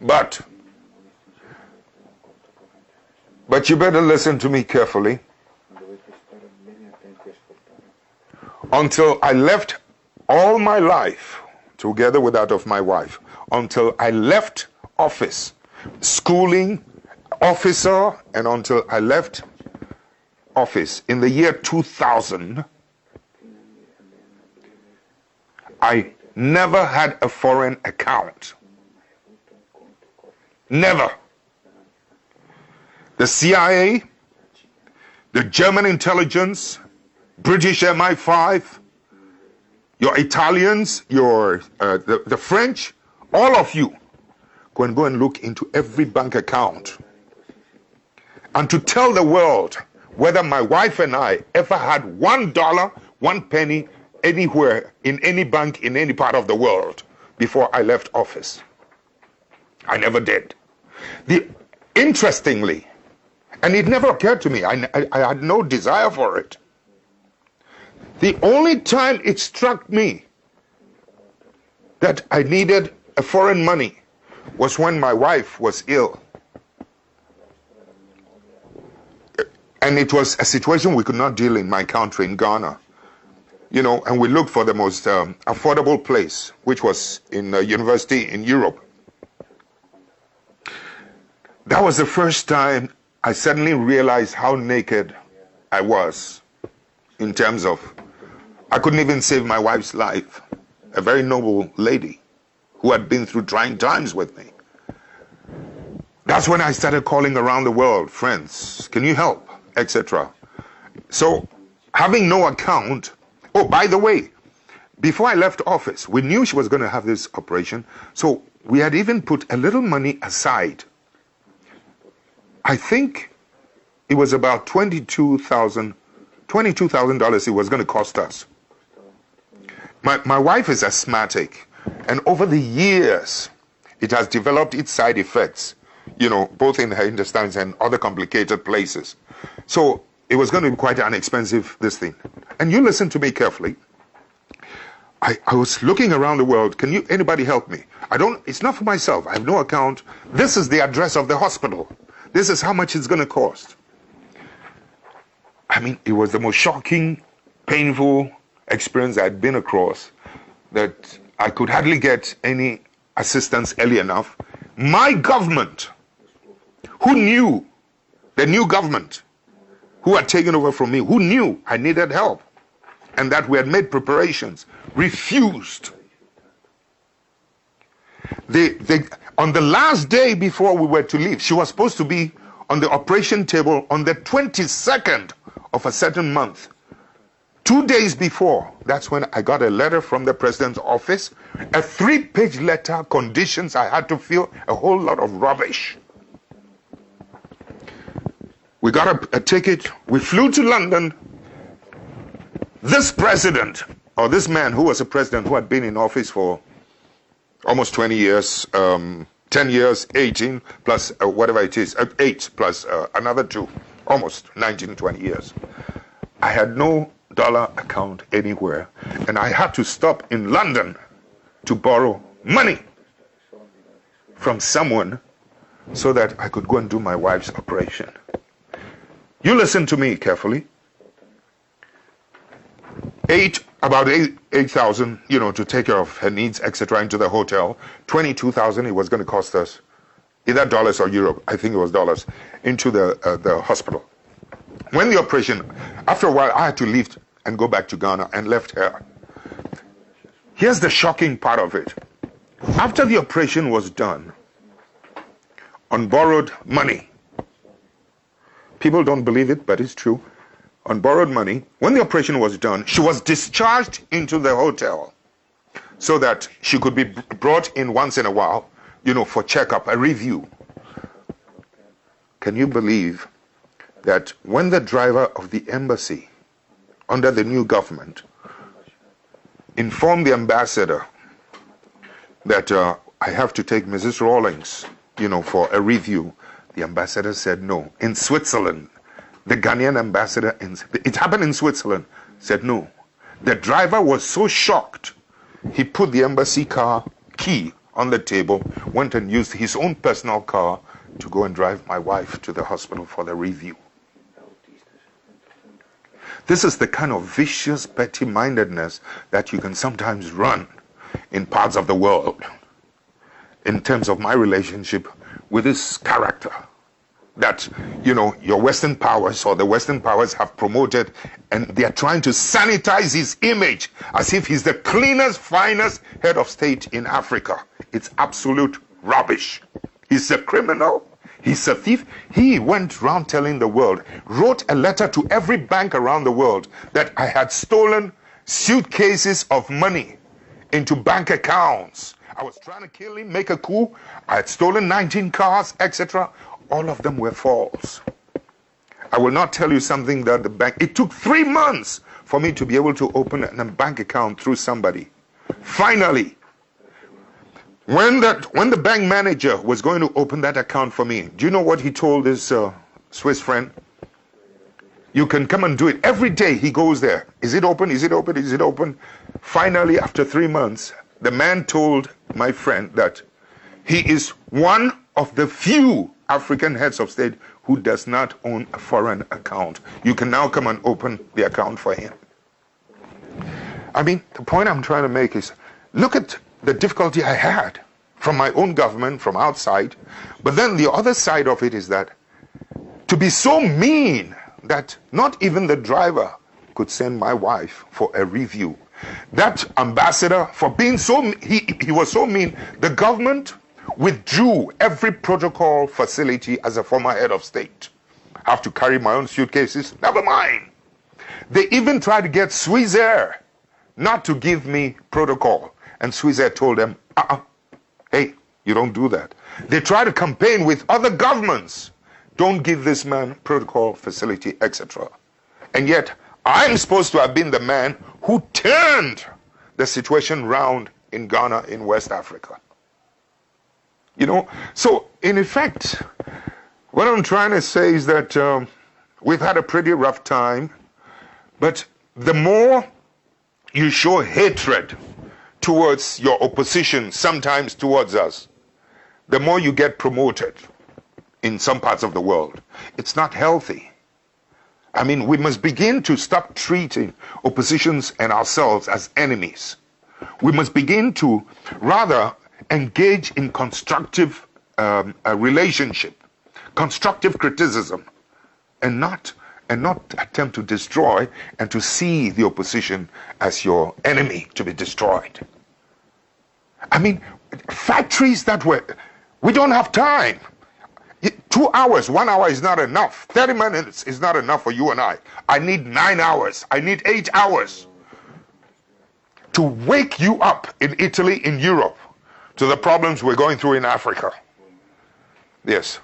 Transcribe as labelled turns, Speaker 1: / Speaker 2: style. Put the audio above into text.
Speaker 1: But you better listen to me carefully. Until I left all my life, together with that of my wife, until I left office, schooling, officer, and until I left office in the year 2000, I never had a foreign account. Never. The CIA, the German intelligence, British MI5, your Italians, the French, all of you, go and look into every bank account. And to tell the world whether my wife and I ever had $1, 1 penny, anywhere, in any bank, in any part of the world before I left office. I never did. Interestingly, and it never occurred to me, I had no desire for it. The only time it struck me that I needed a foreign money was when my wife was ill. And it was a situation we could not deal in my country, in Ghana. You know, and we looked for the most affordable place, which was in a university in Europe. That was the first time I suddenly realized how naked I was in terms of, I couldn't even save my wife's life, a very noble lady who had been through trying times with me. That's when I started calling around the world, friends, can you help, etc. So, having no account, oh, by the way, before I left office, we knew she was going to have this operation, so we had even put a little money aside. I think it was about $22,000 it was going to cost us. My wife is asthmatic, and over the years, it has developed its side effects, you know, both in her intestines and other complicated places. So it was going to be quite an expensive, this thing. And you listen to me carefully. I was looking around the world. Anybody help me? It's not for myself. I have no account. This is the address of the hospital. This is how much it's going to cost. I mean, it was the most shocking, painful experience I'd been across, that I could hardly get any assistance early enough. My government, who knew, the new government, who had taken over from me, who knew I needed help, and that we had made preparations, refused. On the last day before we were to leave, she was supposed to be on the operation table on the 22nd of a certain month. 2 days before, that's when I got a letter from the president's office, a 3-page letter, conditions I had to fill, a whole lot of rubbish. We got a ticket, we flew to London. This president, or this man who was a president who had been in office for almost 20 years, 10 years, 18, plus whatever it is, 8 plus another 2, almost 19, 20 years. I had no dollar account anywhere, and I had to stop in London to borrow money from someone so that I could go and do my wife's operation. You listen to me carefully. About 8,000, you know, to take care of her needs, etc., into the hotel. 22,000 it was going to cost us, either dollars or euro. I think it was dollars, into the hospital. When the operation, after a while, I had to leave and go back to Ghana, and left her. Here's the shocking part of it. After the operation was done, on borrowed money, people don't believe it, but it's true. On borrowed money, when the operation was done, she was discharged into the hotel so that she could be brought in once in a while, you know, for checkup, a review. Can you believe that when the driver of the embassy under the new government informed the ambassador that I have to take Mrs. Rawlings, you know, for a review, the ambassador said no. In Switzerland, the Ghanaian ambassador, it happened in Switzerland, said no. The driver was so shocked, he put the embassy car key on the table, went and used his own personal car to go and drive my wife to the hospital for the review. This is the kind of vicious petty-mindedness that you can sometimes run in parts of the world in terms of my relationship with this character that, you know, your Western powers or the Western powers have promoted, and they are trying to sanitize his image as if he's the cleanest, finest head of state in Africa. It's absolute rubbish. He's a criminal. He's a thief. He went around telling the world, wrote a letter to every bank around the world that I had stolen suitcases of money into bank accounts. I was trying to kill him, make a coup. I had stolen 19 cars, etc. All of them were false. I will not tell you something that the bank, it took 3 months for me to be able to open a bank account through somebody. Finally, when the bank manager was going to open that account for me, do you know what he told his Swiss friend? You can come and do it. Every day he goes there. Is it open? Is it open? Is it open? Finally, after 3 months, the man told my friend that he is one of the few African heads of state who does not own a foreign account. You can now come and open the account for him. I mean, the point I'm trying to make is, look at the difficulty I had from my own government, from outside. But then the other side of it is that to be so mean that not even the driver could send my wife for a review. That ambassador, for being so, he was so mean, the government withdrew every protocol facility as a former head of state. I have to carry my own suitcases, never mind. They even tried to get Swissair not to give me protocol. And Swissair told them, hey, you don't do that. They tried to campaign with other governments. Don't give this man protocol facility, etc. And yet, I'm supposed to have been the man who turned the situation round in Ghana, in West Africa. You know, so in effect, what I'm trying to say is that we've had a pretty rough time, but the more you show hatred towards your opposition, sometimes towards us, the more you get promoted in some parts of the world. It's not healthy. I mean, we must begin to stop treating oppositions and ourselves as enemies. We must begin to rather engage in constructive relationship, constructive criticism, and not attempt to destroy and to see the opposition as your enemy to be destroyed. I mean, factories that we don't have time. 2 hours, 1 hour is not enough. 30 minutes is not enough for you and I. I need 9 hours. I need 8 hours to wake you up in Italy, in Europe, to the problems we're going through in Africa. Yes.